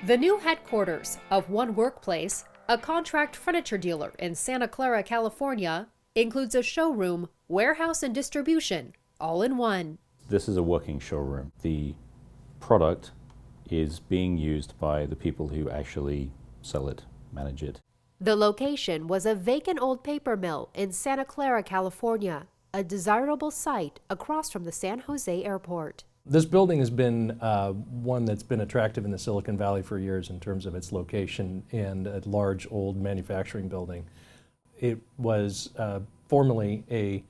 The new headquarters of One Workplace, a contract furniture dealer in Santa Clara, California, includes a showroom, warehouse, and distribution, all in one. This is a working showroom. The product is being used by the people who actually sell it, manage it. The location was a vacant old paper mill in Santa Clara, California, a desirable site across from the San Jose airport. This building has been one that's been attractive in the Silicon Valley for years in terms of its location and a large old manufacturing building. It was formerly a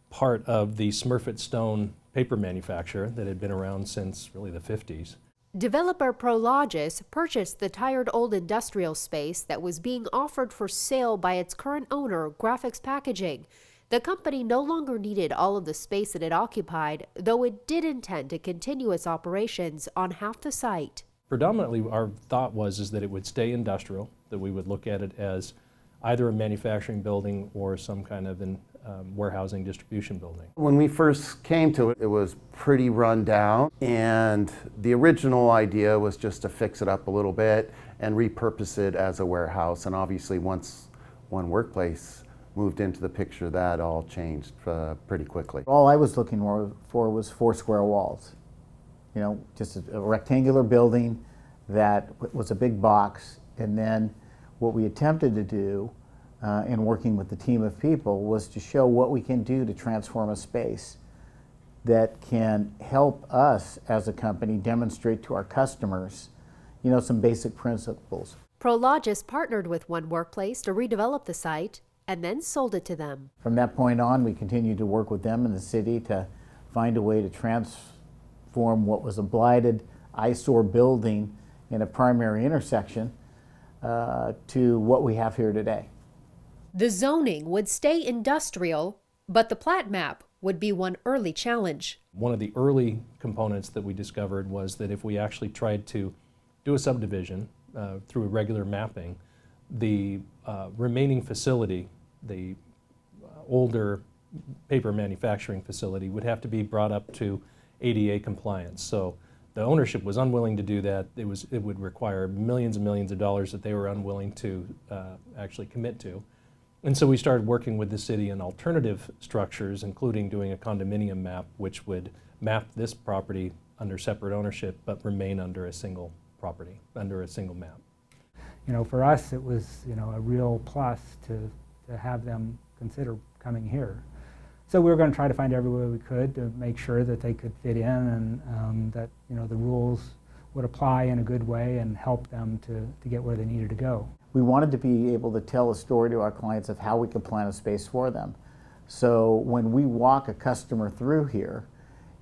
part of the Smurfit Stone paper manufacturer that had been around since really the 50s. Developer Prologis purchased the tired old industrial space that was being offered for sale by its current owner, Graphics Packaging. The company no longer needed all of the space it had occupied, though it did intend to continue its operations on half the site. Predominantly, our thought was that it would stay industrial, that we would look at it as either a manufacturing building or some kind of warehousing distribution building. When we first came to it, it was pretty run down, and the original idea was just to fix it up a little bit and repurpose it as a warehouse. And obviously, once One Workplace moved into the picture, that all changed pretty quickly. All I was looking for was 4 square walls. You know, just a rectangular building that was a big box. And then what we attempted to do in working with the team of people was to show what we can do to transform a space that can help us as a company demonstrate to our customers, you know, some basic principles. Prologis partnered with One Workplace to redevelop the site and then sold it to them. From that point on, we continued to work with them in the city to find a way to transform what was a blighted eyesore building in a primary intersection to what we have here today. The zoning would stay industrial, but the plat map would be one early challenge. One of the early components that we discovered was that if we actually tried to do a subdivision through a regular mapping, the remaining facility, the older paper manufacturing facility, would have to be brought up to ADA compliance. So the ownership was unwilling to do that. It would require millions and millions of dollars that they were unwilling to actually commit to. And so we started working with the city on alternative structures, including doing a condominium map, which would map this property under separate ownership, but remain under a single property, under a single map. You know, for us, it was, you know, a real plus to have them consider coming here. So we were going to try to find every way we could to make sure that they could fit in and that, you know, the rules would apply in a good way and help them to get where they needed to go. We wanted to be able to tell a story to our clients of how we could plan a space for them. So when we walk a customer through here,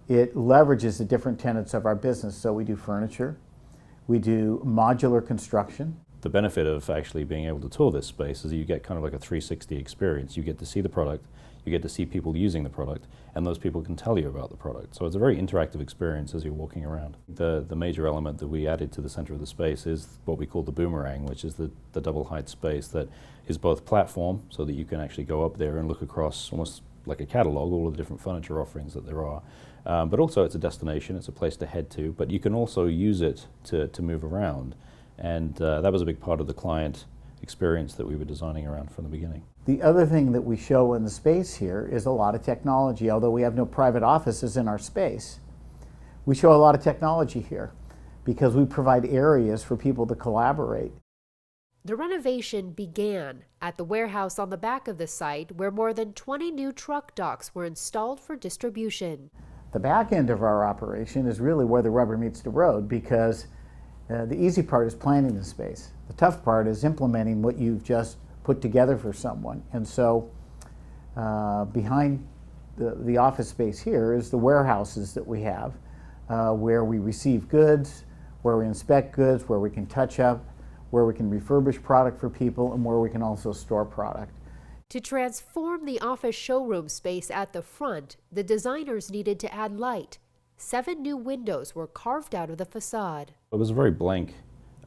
it leverages the different tenets of our business. So we do furniture, we do modular construction. The benefit of actually being able to tour this space is that you get kind of like a 360 experience. You get to see the product, you get to see people using the product, and those people can tell you about the product. So it's a very interactive experience as you're walking around. The major element that we added to the center of the space is what we call the boomerang, which is the double height space that is both platform, so that you can actually go up there and look across almost like a catalog, all of the different furniture offerings that there are. But also it's a destination, it's a place to head to, but you can also use it to move around. And that was a big part of the client experience that we were designing around from the beginning. The other thing that we show in the space here is a lot of technology. Although we have no private offices in our space, we show a lot of technology here because we provide areas for people to collaborate. The renovation began at the warehouse on the back of the site, where more than 20 new truck docks were installed for distribution. The back end of our operation is really where the rubber meets the road, because the easy part is planning the space. The tough part is implementing what you've just put together for someone. And so behind the office space here is the warehouses that we have, where we receive goods, where we inspect goods, where we can touch up, where we can refurbish product for people, and where we can also store product. To transform the office showroom space at the front, the designers needed to add light. 7 new windows were carved out of the facade. It was a very blank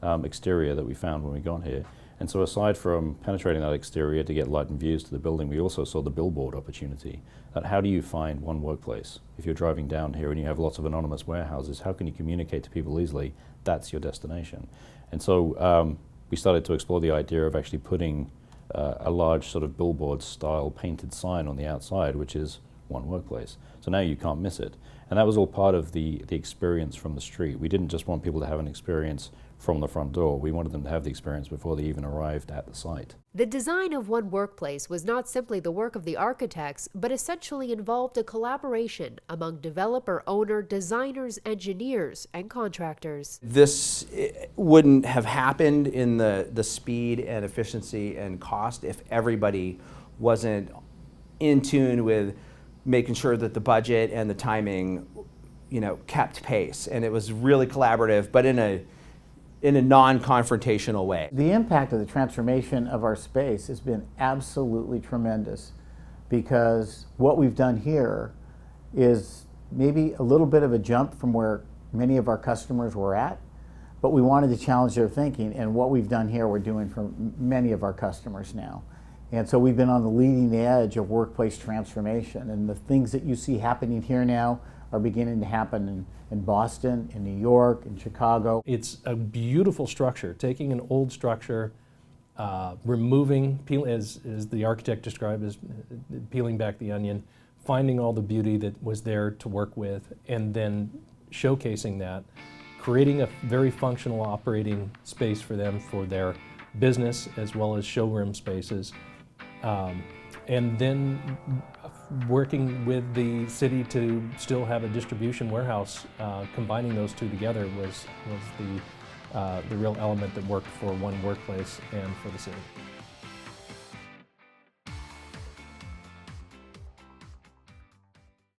exterior that we found when we got here, And so aside from penetrating that exterior to get light and views to the building, we also saw the billboard opportunity. That how do you find one workplace? If you're driving down here and you have lots of anonymous warehouses, how can you communicate to people easily? That's your destination. And so we started to explore the idea of actually putting a large sort of billboard style painted sign on the outside, which is one workplace. So now you can't miss it. And that was all part of the experience from the street. We didn't just want people to have an experience from the front door. We wanted them to have the experience before they even arrived at the site. The design of One Workplace was not simply the work of the architects, but essentially involved a collaboration among developer, owner, designers, engineers, and contractors. This wouldn't have happened in the speed and efficiency and cost if everybody wasn't in tune with making sure that the budget and the timing, kept pace. And it was really collaborative, but in a non-confrontational way. The impact of the transformation of our space has been absolutely tremendous, because what we've done here is maybe a little bit of a jump from where many of our customers were at, but we wanted to challenge their thinking, and what we've done here we're doing for many of our customers now. And so we've been on the leading edge of workplace transformation, and the things that you see happening here now are beginning to happen in Boston, in New York, in Chicago. It's a beautiful structure, taking an old structure, removing, as the architect described as peeling back the onion, finding all the beauty that was there to work with, and then showcasing that, creating a very functional operating space for them for their business as well as showroom spaces. And then working with the city to still have a distribution warehouse, combining those two together was the real element that worked for One Workplace and for the city.